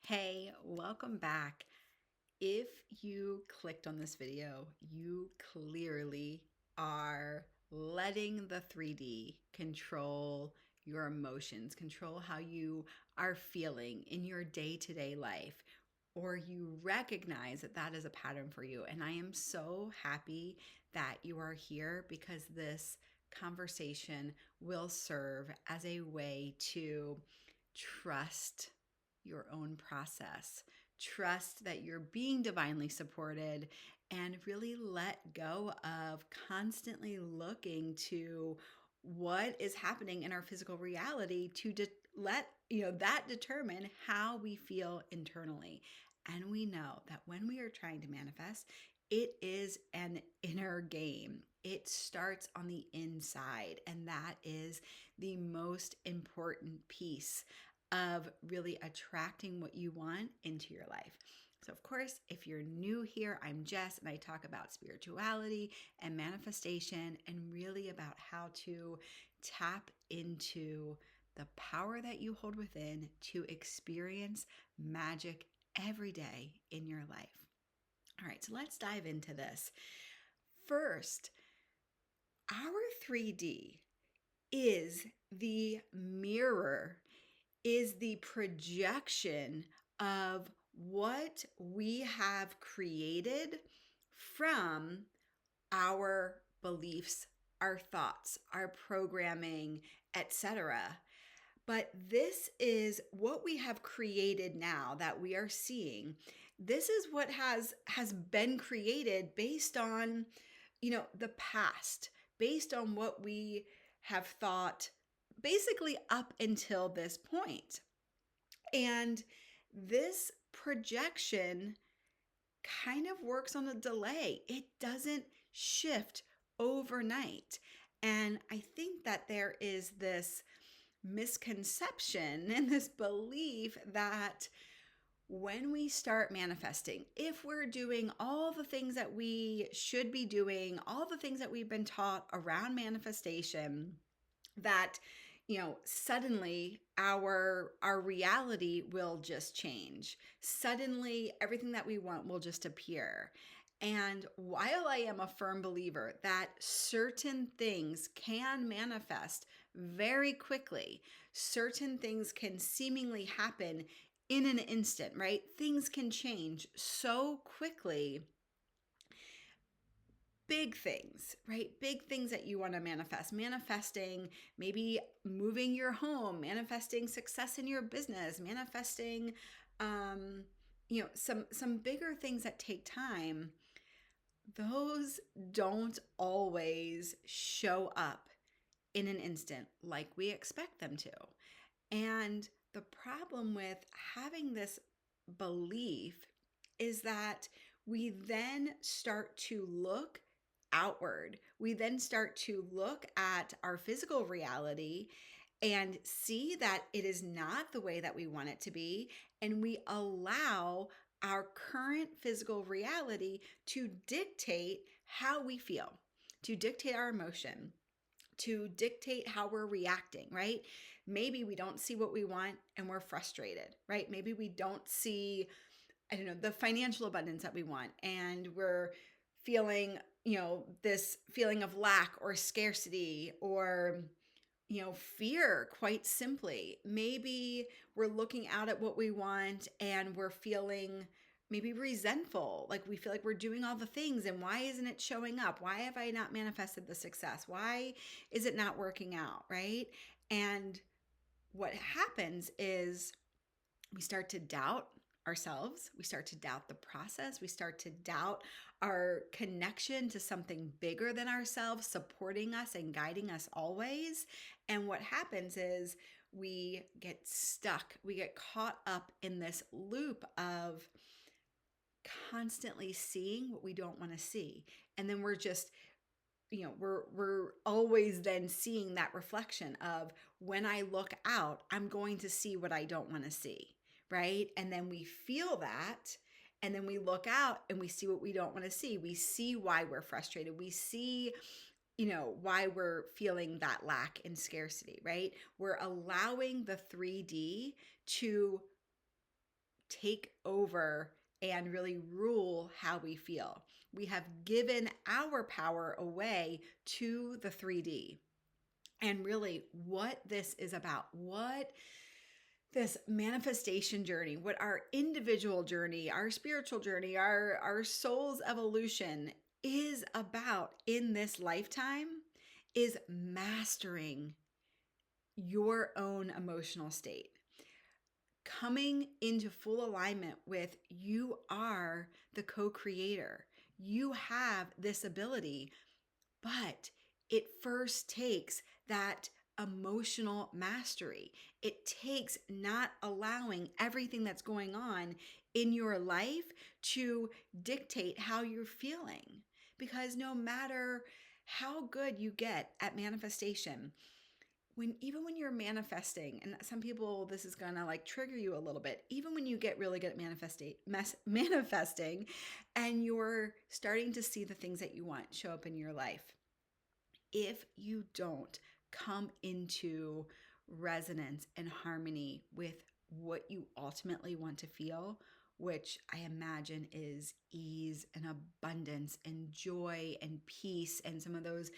Hey, welcome back. If you clicked on this video, you clearly are letting the 3D control your emotions, control how you are feeling in your day-to-day life, or you recognize that that is a pattern for you. And I am so happy that you are here because this conversation will serve as a way to trust your own process. Trust that you're being divinely supported and really let go of constantly looking to what is happening in our physical reality to let that determine how we feel internally. And we know that when we are trying to manifest, it is an inner game. It starts on the inside, and that is the most important piece of really attracting what you want into your life. So, of course, if you're new here, I'm Jess, and I talk about spirituality and manifestation and really about how to tap into the power that you hold within to experience magic every day in your life. All right, so let's dive into this. First, our 3D is the mirror, is the projection of what we have created from our beliefs, our thoughts, our programming, etc. But this is what we have created now that we are seeing. This is what has been created based on, the past, based on what we have thought basically up until this point. And this projection kind of works on a delay. It doesn't shift overnight. And I think that there is this misconception and this belief that when we start manifesting, if we're doing all the things that we should be doing, all the things that we've been taught around manifestation, that suddenly our reality will just change. Suddenly everything that we want will just appear. And while I am a firm believer that certain things can manifest very quickly, certain things can seemingly happen in an instant, right? Things can change so quickly. Big things, right? Big things that you want to manifest. Manifesting maybe moving your home, manifesting success in your business, manifesting some bigger things that take time. Those don't always show up in an instant like we expect them to. And the problem with having this belief is that we then start to look outward. We then start to look at our physical reality and see that it is not the way that we want it to be. And we allow our current physical reality to dictate how we feel, to dictate our emotion, to dictate how we're reacting, right? Maybe we don't see what we want and we're frustrated, right? Maybe we don't see, the financial abundance that we want and we're feeling, this feeling of lack or scarcity or, fear, quite simply. Maybe we're looking out at what we want and we're feeling maybe resentful. Like we feel like we're doing all the things and why isn't it showing up? Why have I not manifested the success? Why is it not working out? Right. And what happens is we start to doubt ourselves. We start to doubt the process. We start to doubt our connection to something bigger than ourselves, supporting us and guiding us always. And what happens is we get stuck. We get caught up in this loop of constantly seeing what we don't want to see. And then we're just we're always then seeing that reflection of when I look out, I'm going to see what I don't want to see, right? And then we feel that, and then we look out and we see what we don't want to see. We see why we're frustrated. We see, why we're feeling that lack and scarcity, right? We're allowing the 3D to take over and really rule how we feel. We have given our power away to the 3D. And really, what this is about, what this manifestation journey, what our individual journey, our spiritual journey, our soul's evolution is about in this lifetime is mastering your own emotional state. Coming into full alignment with you are the co-creator. You have this ability, but it first takes that emotional mastery. It takes not allowing everything that's going on in your life to dictate how you're feeling. Because no matter how good you get at manifestation, even when you're manifesting, and some people, this is gonna like trigger you a little bit, even when you get really good at manifesting and you're starting to see the things that you want show up in your life, if you don't come into resonance and harmony with what you ultimately want to feel, which I imagine is ease and abundance and joy and peace and some of those,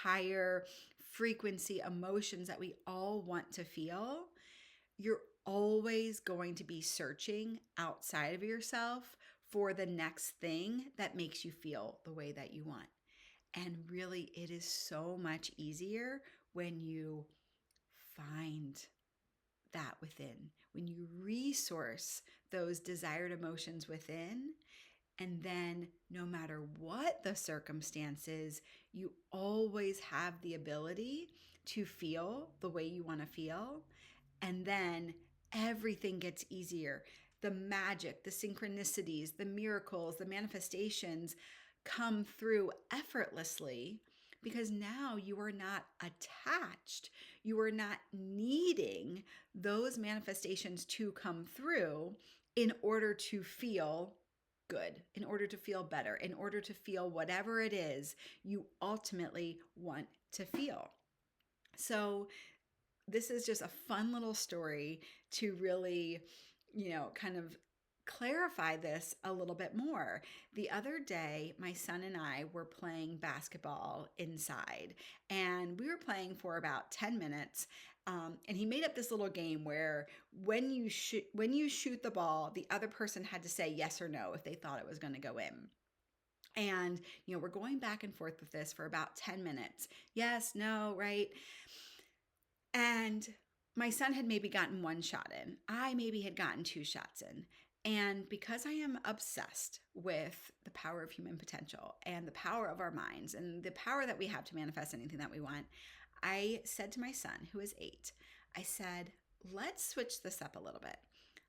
higher frequency emotions that we all want to feel, you're always going to be searching outside of yourself for the next thing that makes you feel the way that you want. And really, it is so much easier when you find that within, when you resource those desired emotions within. And then no matter what the circumstances, you always have the ability to feel the way you want to feel. And then everything gets easier. The magic, the synchronicities, the miracles, the manifestations come through effortlessly because now you are not attached. You are not needing those manifestations to come through in order to feel good, in order to feel better, in order to feel whatever it is you ultimately want to feel. So this is just a fun little story to really, kind of clarify this a little bit more. The other day, my son and I were playing basketball inside, and we were playing for about 10 minutes. And he made up this little game where when you shoot the ball, the other person had to say yes or no if they thought it was going to go in. And, we're going back and forth with this for about 10 minutes. Yes, no, right? And my son had maybe gotten one shot in. I maybe had gotten 2 shots in. And because I am obsessed with the power of human potential and the power of our minds and the power that we have to manifest anything that we want, I said to my son, who is 8, I said, let's switch this up a little bit.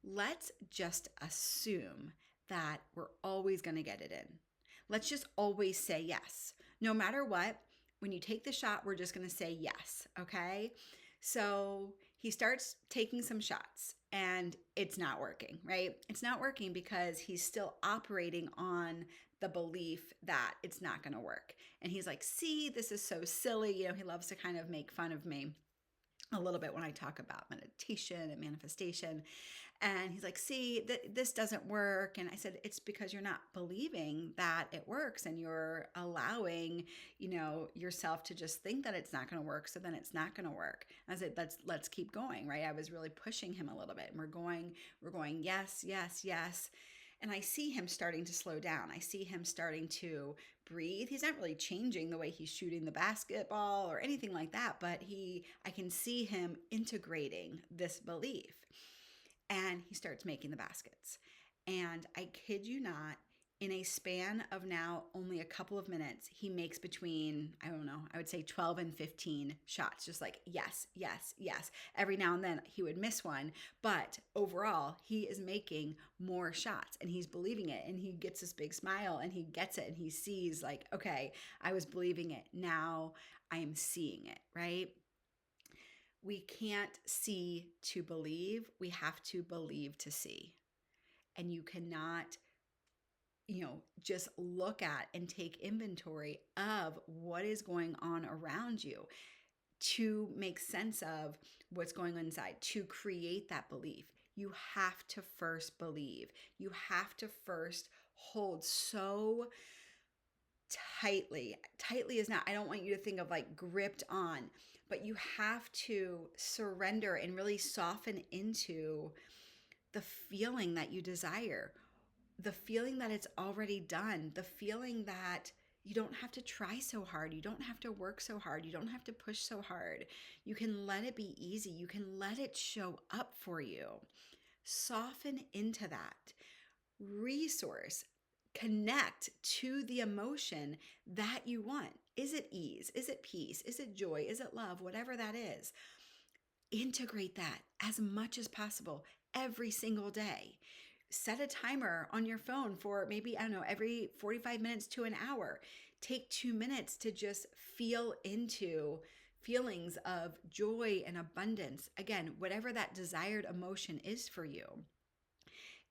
Let's just assume that we're always going to get it in. Let's just always say yes. No matter what, when you take the shot, we're just going to say yes, okay? So he starts taking some shots and it's not working, right? It's not working because he's still operating on the belief that it's not going to work. And he's like, see, this is so silly. He loves to kind of make fun of me a little bit when I talk about meditation and manifestation. And he's like, see, this doesn't work. And I said, it's because you're not believing that it works and you're allowing, yourself to just think that it's not going to work. So then it's not going to work. I said, let's keep going, right? I was really pushing him a little bit and we're going, yes, yes, yes. And I see him starting to slow down. I see him starting to breathe. He's not really changing the way he's shooting the basketball or anything like that, but I can see him integrating this belief. And he starts making the baskets. And I kid you not, in a span of now only a couple of minutes, he makes between, I don't know, I would say 12 and 15 shots, just like, yes, yes, yes. Every now and then he would miss one, but overall, he is making more shots and he's believing it. And he gets this big smile and he gets it and he sees like, okay, I was believing it. Now I am seeing it, right? We can't see to believe. We have to believe to see. And you cannot, just look at and take inventory of what is going on around you to make sense of what's going on inside, to create that belief. you have to first believe. You have to first hold so tightly. Tightly is not, I don't want you to think of like gripped on, but you have to surrender and really soften into the feeling that you desire, the feeling that it's already done, the feeling that you don't have to try so hard. You don't have to work so hard. You don't have to push so hard. You can let it be easy. You can let it show up for you. Soften into that. Resource, connect to the emotion that you want. Is it ease? Is it peace? Is it joy? Is it love? Whatever that is, integrate that as much as possible every single day. Set a timer on your phone for maybe, I don't know, every 45 minutes to an hour. Take 2 minutes to just feel into feelings of joy and abundance. Again, whatever that desired emotion is for you.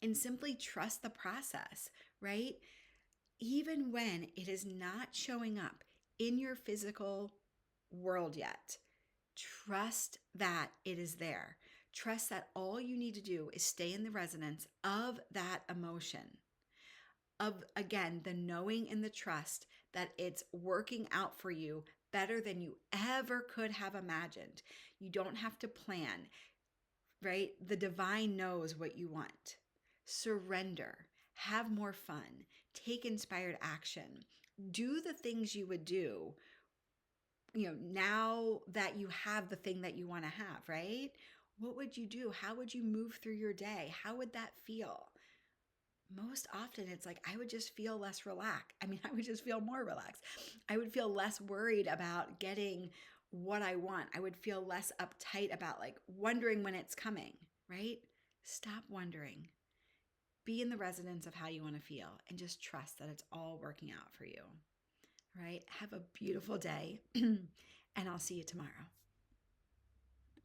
And simply trust the process, right? Even when it is not showing up in your physical world yet, trust that it is there. Trust that all you need to do is stay in the resonance of that emotion, of, again, the knowing and the trust that it's working out for you better than you ever could have imagined. You don't have to plan, right? The divine knows what you want. Surrender, have more fun, take inspired action, do the things you would do, now that you have the thing that you want to have, right? What would you do? How would you move through your day? How would that feel? Most often it's like, I would just feel less relaxed. I would just feel more relaxed. I would feel less worried about getting what I want. I would feel less uptight about like wondering when it's coming, right? Stop wondering. Be in the resonance of how you want to feel and just trust that it's all working out for you. Right? Have a beautiful day, and I'll see you tomorrow.